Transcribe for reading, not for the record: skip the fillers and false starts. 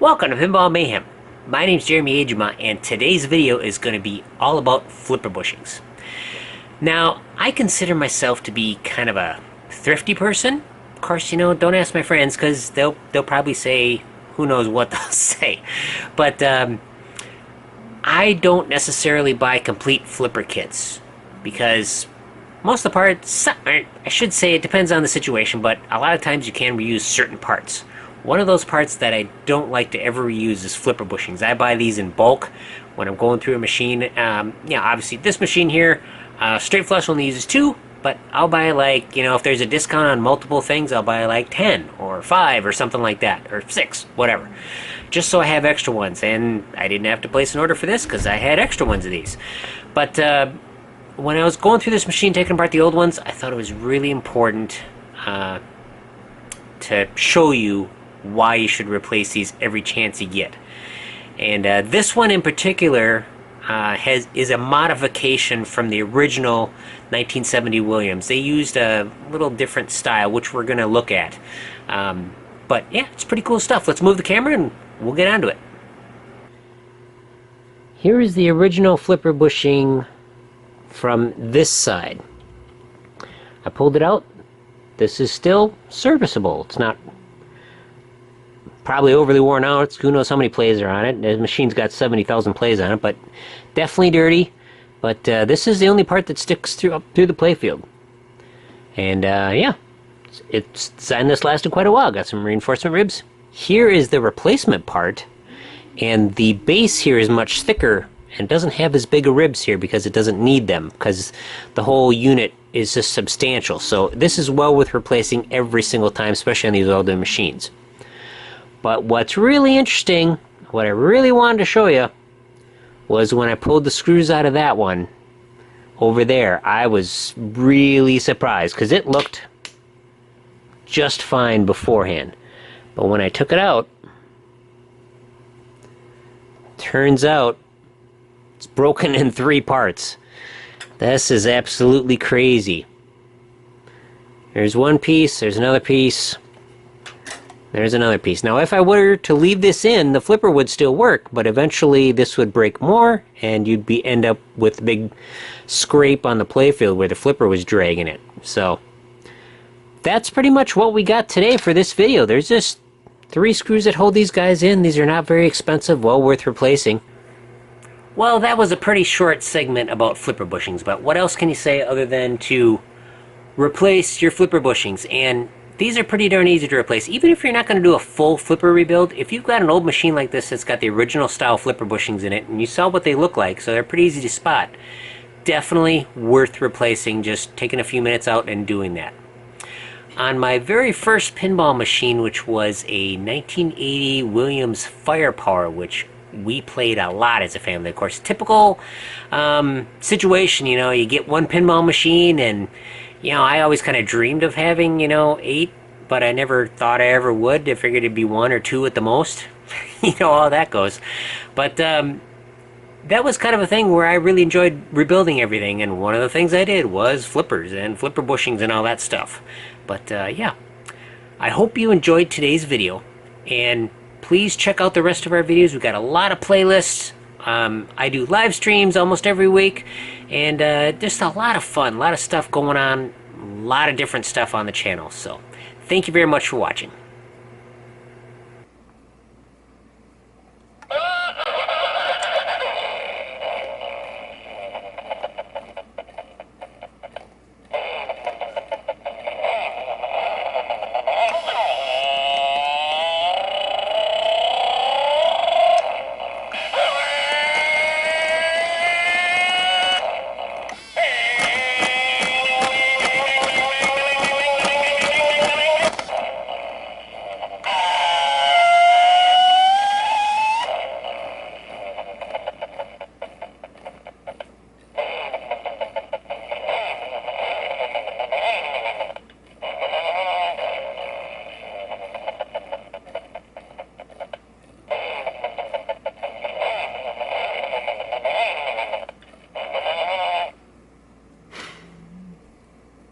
Welcome to Pinball Mayhem. My name's Jeremy Agema, and today's video is going to be all about flipper bushings. Now, I consider myself to be kind of a thrifty person. Of course, don't ask my friends because they'll probably say who knows what they'll say. But I don't necessarily buy complete flipper kits because most of the parts, I should say it depends on the situation, but a lot of times you can reuse certain parts. One of those parts that I don't like to ever reuse is flipper bushings. I buy these in bulk when I'm going through a machine. Obviously this machine here, straight flush only uses 2, but I'll buy if there's a discount on multiple things, I'll buy like 10 or 5 or something like that, or 6, whatever. Just so I have extra ones, and I didn't have to place an order for this because I had extra ones of these. But when I was going through this machine, taking apart the old ones, I thought it was really important to show you why you should replace these every chance you get. And this one in particular is a modification from the original 1970 Williams. They used a little different style, which we're going to look at. But yeah, it's pretty cool stuff. Let's move the camera and we'll get onto it. Here is the original flipper bushing from this side. I pulled it out. This is still serviceable. It's not probably overly worn out. Who knows how many plays are on it. The machine's got 70,000 plays on it, but definitely dirty. But this is the only part that sticks up through the playfield. And yeah, it's designed this lasted quite a while. Got some reinforcement ribs. Here is the replacement part, and the base here is much thicker and doesn't have as big a ribs here because it doesn't need them, because the whole unit is just substantial. So this is well worth replacing every single time, especially on these older machines. But what's really interesting, what I really wanted to show you, was when I pulled the screws out of that one over there. I was really surprised because it looked just fine beforehand. But when I took it out, turns out it's broken in 3 parts. This is absolutely crazy. There's one piece, there's another piece. There's another piece. Now, if I were to leave this in, the flipper would still work, but eventually this would break more, and you'd end up with a big scrape on the playfield where the flipper was dragging it. So, that's pretty much what we got today for this video. There's just 3 screws that hold these guys in. These are not very expensive, well worth replacing. Well, that was a pretty short segment about flipper bushings, but what else can you say other than to replace your flipper bushings? And these are pretty darn easy to replace. Even if you're not going to do a full flipper rebuild, if you've got an old machine like this that's got the original style flipper bushings in it, and you saw what they look like, so they're pretty easy to spot, definitely worth replacing, just taking a few minutes out and doing that. On my very first pinball machine, which was a 1980 Williams Firepower, which we played a lot as a family, of course, typical situation, you get one pinball machine, and I always kind of dreamed of having, 8, but I never thought I ever would. I figured it'd be 1 or 2 at the most. How that goes. But that was kind of a thing where I really enjoyed rebuilding everything, and one of the things I did was flippers and flipper bushings and all that stuff. But yeah, I hope you enjoyed today's video, and please check out the rest of our videos. We've got a lot of playlists. I do live streams almost every week, and just a lot of fun, a lot of stuff going on, a lot of different stuff on the channel. So thank you very much for watching.